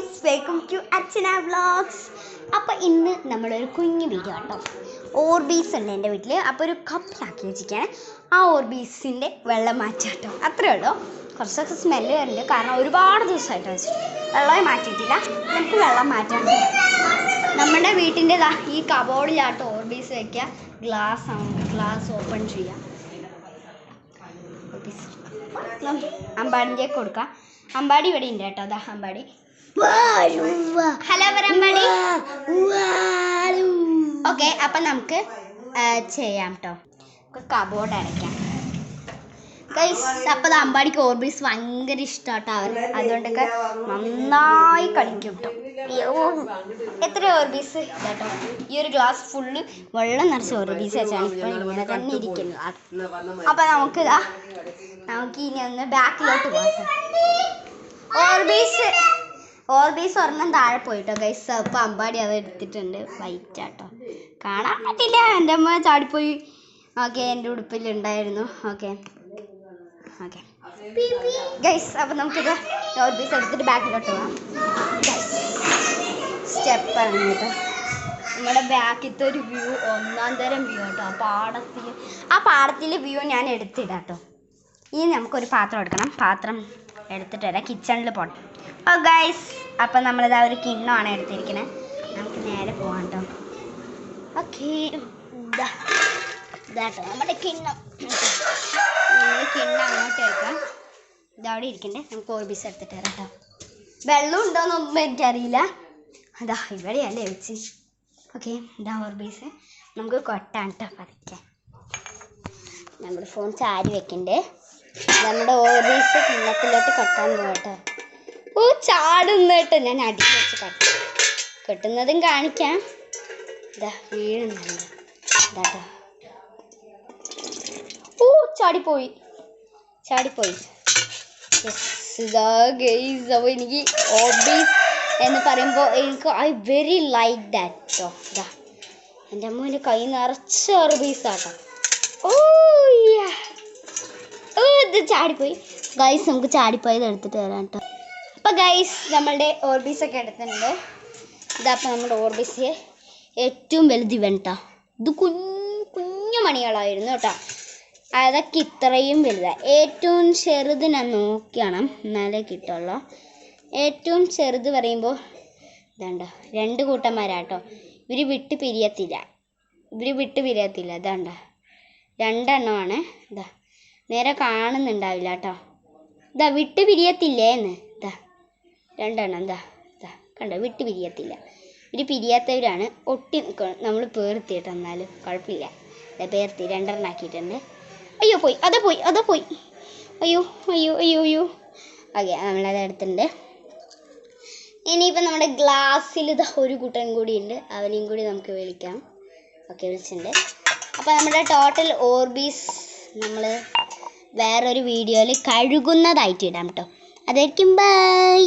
Guys, welcome to Archana vlogs. അപ്പോൾ ഇന്ന് നമ്മളൊരു കുഞ്ഞു വീഡിയോ കേട്ടോ. ഓർബീസ് ഉണ്ട് എൻ്റെ വീട്ടിൽ. അപ്പോൾ ഒരു കപ്പിലാക്കി വെച്ചിരിക്കുകയാണ്. ആ ഓർബീസിൻ്റെ വെള്ളം മാറ്റാം കേട്ടോ. അത്രേ ഉള്ളൂ. കുറച്ചൊക്കെ സ്മെല്ല് വരുന്നുണ്ട്, കാരണം ഒരുപാട് ദിവസമായിട്ട് വെച്ചിട്ട് വെള്ളമേ മാറ്റിയിട്ടില്ല. നമുക്ക് വെള്ളം മാറ്റാൻ നമ്മുടെ വീട്ടിൻ്റെ ഈ കബോർഡിലാട്ടോ ഓർബീസ് വയ്ക്കുക. ഗ്ലാസ് ഓപ്പൺ ചെയ്യാം. അമ്പാടിൻ്റെ കൊടുക്കാം. അമ്പാടി ഇവിടെ ഉണ്ട് കേട്ടോ. അതാ അമ്പാടി. ഹലോ അമ്പാടി. ഓക്കെ, അപ്പം നമുക്ക് ചെയ്യാം കേട്ടോ. കബോർഡ് അടയ്ക്കാം ഗൈസ്. അപ്പോൾ അമ്പാടിക്ക് ഓർബീസ് ഭയങ്കര ഇഷ്ടമാട്ടോ അവർ. അതുകൊണ്ടൊക്കെ നന്നായി കളിക്കും കേട്ടോ. എത്ര ഓർബീസ് കേട്ടോ. ഈ ഒരു ഗ്ലാസ് ഫുള്ള് വെള്ളം നിറച്ച് ഓർബീസ് വെച്ചാണ് ഇപ്പോൾ ഇങ്ങനെ തന്നെ ഇരിക്കുന്നത്. അപ്പം നമുക്ക് ഇനി ഒന്ന് ബാക്കിലോട്ട് പോകാം. ഓർബീസ് ഒരെണ്ണം താഴെ പോയിട്ടോ ഗൈസ്. അപ്പോൾ അമ്പാടി അത് എടുത്തിട്ടുണ്ട്. വൈറ്റാട്ടോ, കാണാൻ പറ്റില്ല. എൻ്റെ അമ്മ ചാടിപ്പോയി. ഓക്കെ, എൻ്റെ ഉടുപ്പിലുണ്ടായിരുന്നു. ഓക്കെ ഗൈസ്, അപ്പം നമുക്കിത് ഓർബീസ് എടുത്തിട്ട് ബാക്കിലോട്ട് പോകാം. സ്റ്റെപ്പ് ഇറങ്ങി കേട്ടോ. നമ്മുടെ ബാക്കിലത്തെ ഒരു വ്യൂ ഒന്നാം തരം വ്യൂ കേട്ടോ. ആ പാടത്തിലെ വ്യൂ ഞാൻ എടുത്തിടാം കേട്ടോ. ഇനി നമുക്കൊരു പാത്രം എടുക്കണം. പാത്രം എടുത്തിട്ട് വരാം. കിച്ചണിൽ പോകണം. ഓ ഗൈസ്, അപ്പം നമ്മളിതാ ഒരു കിണ്ണമാണ് എടുത്തിരിക്കുന്നത്. നമുക്ക് നേരെ പോകാം കേട്ടോ. ഓക്കെ, ഇതാട്ടോ നമ്മുടെ കിണ്ണം. നമ്മൾ കിണ്ണം അങ്ങോട്ട് വെക്കാം. ഇതവിടെ ഇരിക്കണ്ടേ. നമുക്ക് ഓർബീസ് എടുത്തിട്ട് വരാം കേട്ടോ. വെള്ളം ഉണ്ടോയെന്നൊന്നും എനിക്കറിയില്ല. അതാ ഇവിടെയല്ലേ വെച്ച്. ഓക്കെ, ഇതാ ഓർബീസ്. നമുക്ക് കൊട്ടാൻ കേട്ടോ പതുക്കെ. നമ്മുടെ ഫോൺ ചാരി വെക്കണ്ടേ. നമ്മുടെ ഓർബീസ് കിണ്ണത്തിലോട്ട് കൊട്ടാൻ പോകട്ടോ. ഓ, ചാടുന്നു കേട്ടോ. ഞാൻ അടിച്ച് വെച്ച് കെട്ടുന്നതും കാണിക്കാം. ഇതാ വീഴുന്നുണ്ട്. ഇതാട്ടോ. ഓ, ചാടിപ്പോയി. ഇതാ ഗൈസ്. അപ്പോൾ എനിക്ക് ഓർബീസ് എന്ന് പറയുമ്പോൾ ഐ വെരി ലൈക്ക് ദാറ്റ് കേട്ടോ. ഇതാ എൻ്റെ അമ്മേൻ്റെ കൈ നിറച്ച് ഓർബീസാട്ടോ. ഇത് ചാടിപ്പോയി ഗൈസ്. നമുക്ക് ചാടിപ്പോയത് എടുത്തിട്ട് വരാം കേട്ടോ. അപ്പോൾ ഗൈസ്, നമ്മളുടെ ഓർബീസൊക്കെ എടുത്തിട്ടുണ്ട്. ഇതപ്പോൾ നമ്മുടെ ഓർബീസ് ഏറ്റവും വലുത് ഇവൻ കേട്ടോ. ഇത് കുഞ്ഞു മണികളായിരുന്നു കേട്ടോ. അതൊക്കെ ഇത്രയും വലുതാണ്. ഏറ്റവും ചെറുത് ഞാൻ നോക്കിയാണ് എന്നാലേ കിട്ടുള്ളൂ. ഏറ്റവും ചെറുത് പറയുമ്പോൾ ഇതാണ്ടോ, 2 കൂട്ടന്മാരാട്ടോ. ഇവർ വിട്ട് പിരിയത്തില്ല. ഇതാണ്ടോ, 2 എണ്ണമാണ്. ഇതാ നേരെ കാണുന്നുണ്ടാവില്ല കേട്ടോ. ഇതാ വിട്ട് പിരിയത്തില്ലേന്ന്. ഇതാ 2 എണ്ണം. ഇതാ കണ്ടോ, വിട്ട് പിരിയത്തില്ല. ഇവർ പിരിയാത്തവരാണ്. ഒട്ടി നമ്മൾ പേർത്തിയിട്ട് എന്നാലും കുഴപ്പമില്ല. പേർത്തി 2 എണ്ണം ആക്കിയിട്ടുണ്ട്. അയ്യോ പോയി. അയ്യോ. ഓക്കെ, നമ്മളത് എടുത്തിട്ടുണ്ട്. ഇനിയിപ്പോൾ നമ്മുടെ ഗ്ലാസ്സിൽ ഇതാ ഒരു കൂട്ടൻ കൂടി ഉണ്ട്. അവനെയും കൂടി നമുക്ക് വിളിക്കാം. ഓക്കെ, വിളിച്ചിട്ടുണ്ട്. അപ്പോൾ നമ്മുടെ ടോട്ടൽ ഓർബീസ് നമ്മൾ വേറൊരു വീഡിയോയിൽ കഴുകുന്നതായിട്ട് ഇടാം കേട്ടോ. അതായിരിക്കും. ബൈ.